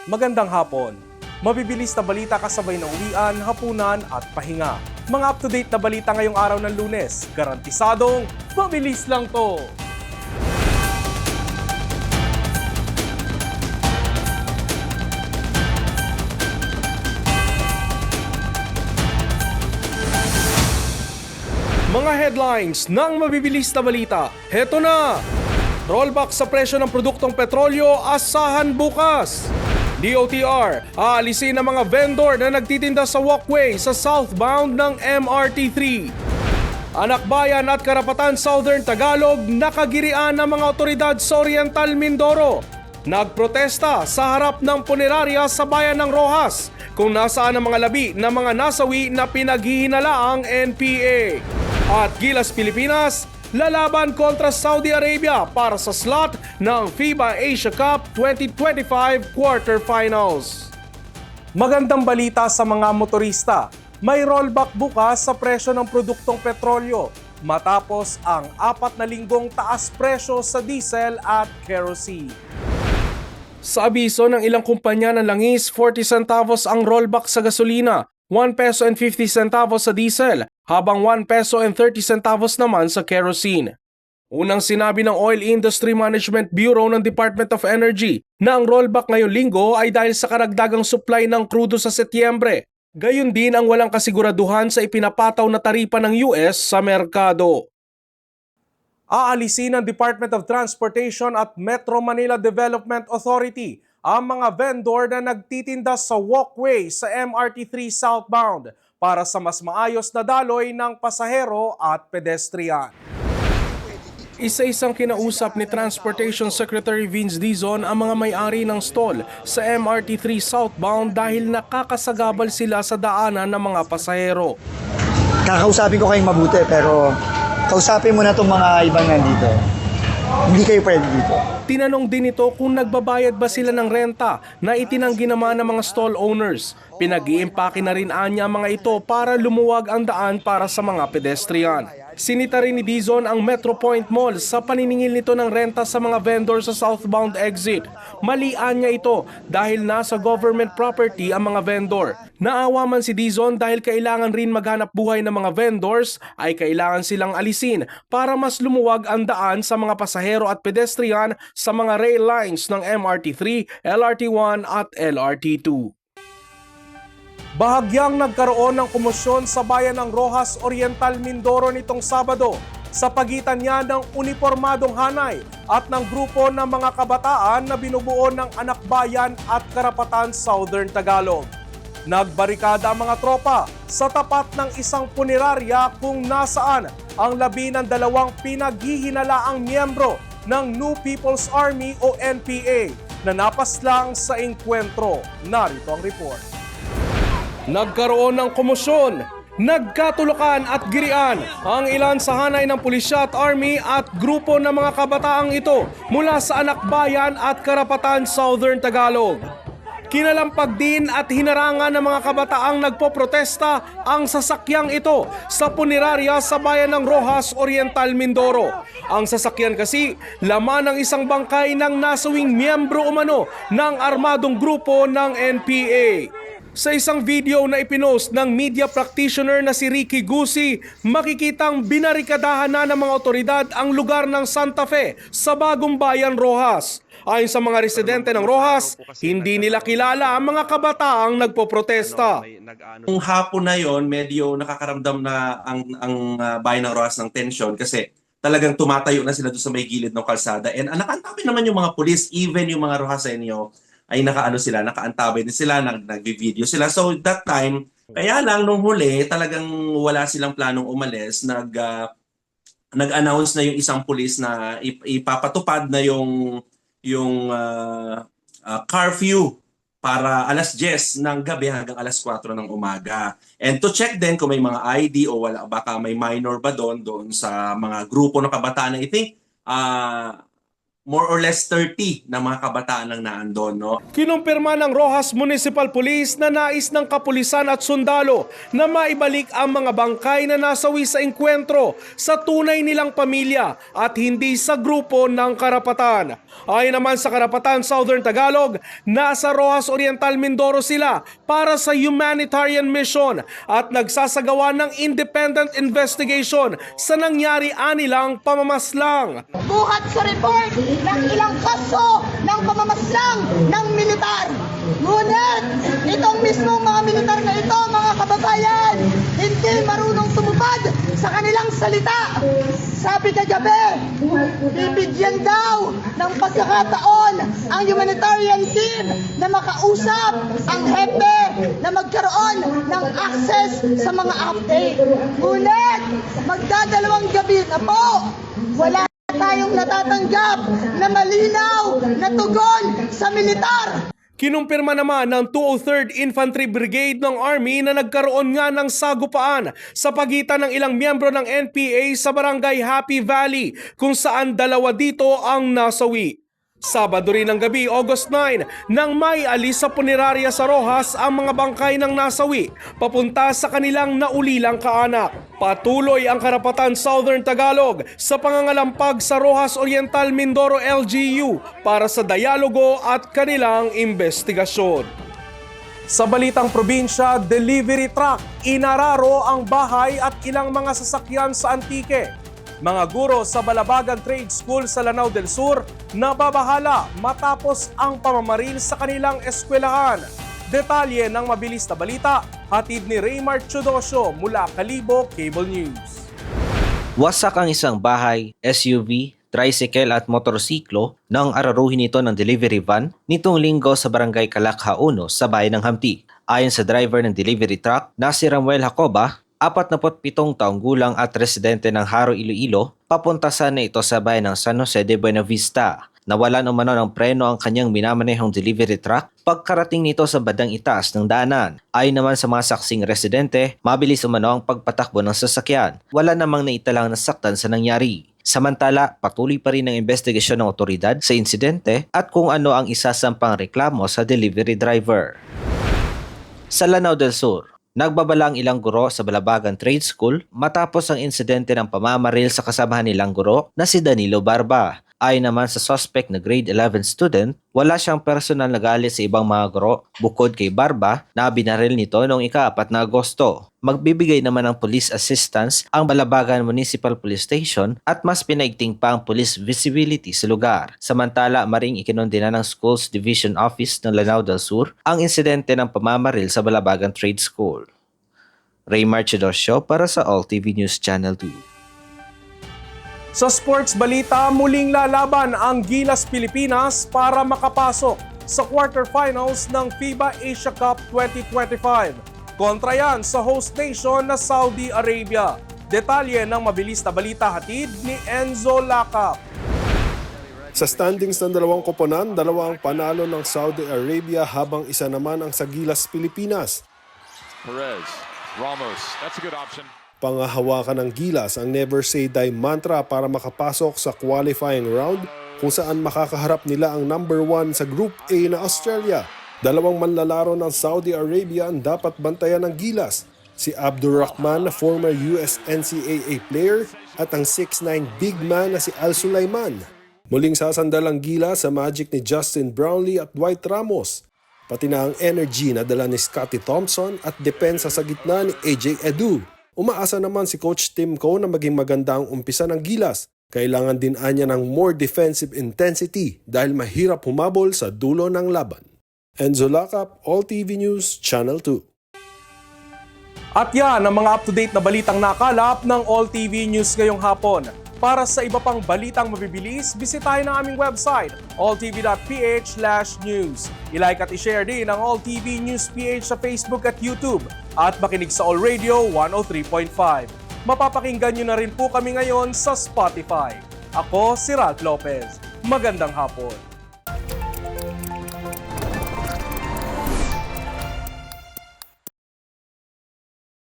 Magandang hapon. Mabibilis na balita kasabay ng uwian, hapunan at pahinga. Mga up-to-date na balita ngayong araw ng Lunes. Garantisadong mabilis lang to. Mga headlines ng mabibilis na balita. Heto na! Rollback sa presyo ng produktong petrolyo, asahan bukas. DOTR, aalisin ang mga vendor na nagtitinda sa walkway sa southbound ng MRT3. Anakbayan at Karapatan Southern Tagalog, nakagirian ng mga otoridad sa Oriental Mindoro. Nagprotesta sa harap ng punerarya sa bayan ng Rojas kung nasaan ang mga labi ng mga nasawi na pinaghihinala ang NPA. At Gilas Pilipinas, lalaban kontra Saudi Arabia para sa slot ng FIBA Asia Cup 2025 quarterfinals. Magandang balita sa mga motorista. May rollback bukas sa presyo ng produktong petrolyo matapos ang 4 na linggong taas presyo sa diesel at kerosene. Sa abiso ng ilang kumpanya ng langis, 40 centavos ang rollback sa gasolina, 1 peso and 50 centavos sa diesel, habang 1 peso and 30 centavos naman sa kerosene. Unang sinabi ng Oil Industry Management Bureau ng Department of Energy na ang rollback ngayong linggo ay dahil sa karagdagang supply ng krudo sa Setyembre. Gayon din ang walang kasiguraduhan sa ipinapataw na taripa ng US sa merkado. Aalisin ng Department of Transportation at Metro Manila Development Authority ang mga vendor na nagtitinda sa walkway sa MRT3 southbound para sa mas maayos na daloy ng pasahero at pedestrian. Isa-isang kinausap ni Transportation Secretary Vince Dizon ang mga may-ari ng stall sa MRT3 southbound dahil nakakasagabal sila sa daanan ng mga pasahero. Kakausapin ko kayong mabuti pero kausapin mo na itong mga ibang nandito. Hindi kayo pwede dito. Tinanong din ito kung nagbabayad ba sila ng renta na itinanggi naman ng mga stall owners. Pinag-iimpake na rin anya mga ito para lumuwag ang daan para sa mga pedestrian. Sinita rin ni Dizon ang Metro Point Mall sa paniningil nito ng renta sa mga vendor sa southbound exit. Malian niya ito dahil nasa government property ang mga vendor. Naawa man si Dizon dahil kailangan rin maghanap buhay ng mga vendors ay kailangan silang alisin para mas lumuwag ang daan sa mga pasahero at pedestrian sa mga rail lines ng MRT3, LRT1 at LRT2. Bahagyang nagkaroon ng komosyon sa bayan ng Rojas Oriental Mindoro nitong Sabado sa pagitan niya ng unipormadong hanay at ng grupo ng mga kabataan na binubuo ng Anakbayan at Karapatan Southern Tagalog. Nagbarikada ang mga tropa sa tapat ng isang punerarya kung nasaan ang labi ng 2 pinaghihinalaang miyembro ng New People's Army o NPA na napaslang sa engkwentro. Narito ang report. Nagkaroon ng komosyon, nagkatulukan at girian ang ilan sa hanay ng pulisya at army at grupo ng mga kabataang ito mula sa Anakbayan at Karapatan Southern Tagalog. Kinalampag din at hinarangan ng mga kabataang nagpoprotesta ang sasakyang ito sa punerarya sa bayan ng Rojas Oriental Mindoro. Ang sasakyan kasi laman ng isang bangkay ng nasawing miyembro umano ng armadong grupo ng NPA. Sa isang video na ipinost ng media practitioner na si Ricky Gusi, makikitang binarikadahan na ng mga otoridad ang lugar ng Santa Fe sa Bagong Bayan, Rojas. Ayon sa mga residente ng Rojas, hindi nila kilala ang mga kabataang nagpoprotesta. Nung hapon na yon, medyo nakakaramdam na ang bayan ng Rojas ng tension kasi talagang tumatayo na sila doon sa may gilid ng kalsada. And nakaantabay naman yung mga pulis, even yung mga Rojasenyo, ay nakaantabay din sila, nag-video sila. So that time, kaya lang nung huli, talagang wala silang planong umalis. Nag-announce na yung isang pulis na ipapatupad na yung curfew para alas 10 ng gabi hanggang alas 4 ng umaga. And to check din kung may mga ID o wala, baka may minor ba doon sa mga grupo ng kabataan na I think more or less 30 na mga kabataan lang naandon, no? Kinumpirma ng Roxas Municipal Police na nais ng kapulisan at sundalo na maibalik ang mga bangkay na nasawi sa engkwentro sa tunay nilang pamilya at hindi sa grupo ng karapatan. Ayon naman sa Karapatan Southern Tagalog, nasa Roxas Oriental Mindoro sila para sa humanitarian mission at nagsasagawa ng independent investigation sa nangyari anilang pamamaslang. Buhat sa report ng ilang kaso ng pamamaslang ng militar. Ngunit itong mismong mga militar na ito, mga kababayan, hindi marunong tumupad sa kanilang salita. Sabi kagabi, bibigyan daw ng pagkakataon ang humanitarian team na makausap ang hepe na magkaroon ng access sa mga update. Ngunit magdadalawang gabi na po, wala tayong natatanggap na malinaw na tugon sa militar. Kinumpirma naman ng 203rd Infantry Brigade ng Army na nagkaroon nga ng sagupaan sa pagitan ng ilang miyembro ng NPA sa barangay Happy Valley kung saan dalawa dito ang nasawi. Sabado rin ng gabi, August 9, nang may alis sa punerarya sa Roxas ang mga bangkay ng nasawi papunta sa kanilang naulilang kaanak. Patuloy ang Karapatan Southern Tagalog sa pangangalampag sa Roxas Oriental Mindoro LGU para sa dialogo at kanilang investigasyon. Sa balitang probinsya, delivery truck, inararo ang bahay at ilang mga sasakyan sa Antique. Mga guro sa Balabagan Trade School sa Lanao del Sur nababahala matapos ang pamamaril sa kanilang eskwelahan. Detalye ng mabilis na balita, hatid ni Raymar Chudosio mula Kalibo Cable News. Wasak ang isang bahay, SUV, tricycle at motorsiklo nang araruhin ito ng delivery van nitong linggo sa barangay Kalakha 1 sa bayan ng Hamti. Ayon sa driver ng delivery truck na si Ramuel Jacoba, 47 taong gulang at residente ng Haro, Iloilo, papunta sana ito sa bayan ng San Jose de Buena Vista. Nawalan umano ng preno ang kanyang minamanehong delivery truck pagkarating nito sa bandang itaas ng daanan. Ayon naman sa mga saksing residente, mabilis umano ang pagpatakbo ng sasakyan. Wala namang naitalang nasaktan sa nangyari. Samantala, patuloy pa rin ang investigasyon ng otoridad sa insidente at kung ano ang isasampang reklamo sa delivery driver. Sa Lanao del Sur, nagbabala ang ilang guro sa Balabagan Trade School matapos ang insidente ng pamamaril sa kasamahan nilang guro na si Danilo Barba. Ayon naman sa suspect na grade 11 student, wala siyang personal na galit sa ibang mga guro bukod kay Barba na binaril nito noong ika-4 na Agosto. Magbibigay naman ng police assistance ang Balabagan Municipal Police Station at mas pinaigting pa ang police visibility sa lugar. Samantala, maring ikinondena ng Schools Division Office ng Lanao del Sur ang insidente ng pamamaril sa Balabagan Trade School. Raymar Chudosio para sa All TV News Channel 2. Sa sports balita, muling lalaban ang Gilas Pilipinas para makapasok sa quarterfinals ng FIBA Asia Cup 2025. Kontra yan sa host nation na Saudi Arabia. Detalye ng mabilis na balita hatid ni Enzo Lacap. Sa standings ng dalawang koponan, dalawa ang panalo ng Saudi Arabia habang isa naman ang sa Gilas Pilipinas. Perez, Ramos, that's a good option. Pangahawakan ng Gilas ang Never Say Die mantra para makapasok sa qualifying round kung saan makakaharap nila ang number 1 sa Group A na Australia. Dalawang manlalaro ng Saudi Arabia ang dapat bantayan ng Gilas, si Abdurrahman na former US NCAA player at ang 6'9" big man na si Al Sulaiman. Muling sasandal ang Gilas sa magic ni Justin Brownlee at Dwight Ramos, pati na ang energy na dala ni Scottie Thompson at depensa sa gitna ni AJ Edu. Umaasa naman si Coach Tim Coe na maging maganda ang umpisa ng Gilas. Kailangan din anya ng more defensive intensity dahil mahirap humabol sa dulo ng laban. Enzo Lacap, All TV News, Channel 2. At yan ang mga up-to-date na balitang nakalap ng All TV News ngayong hapon. Para sa iba pang balitang mabibilis, bisitahin ang aming website, alltv.ph/news. I-like at i-share din ang All TV News PH sa Facebook at YouTube at makinig sa All Radio 103.5. Mapapakinggan nyo na rin po kami ngayon sa Spotify. Ako si Ralph Lopez. Magandang hapon.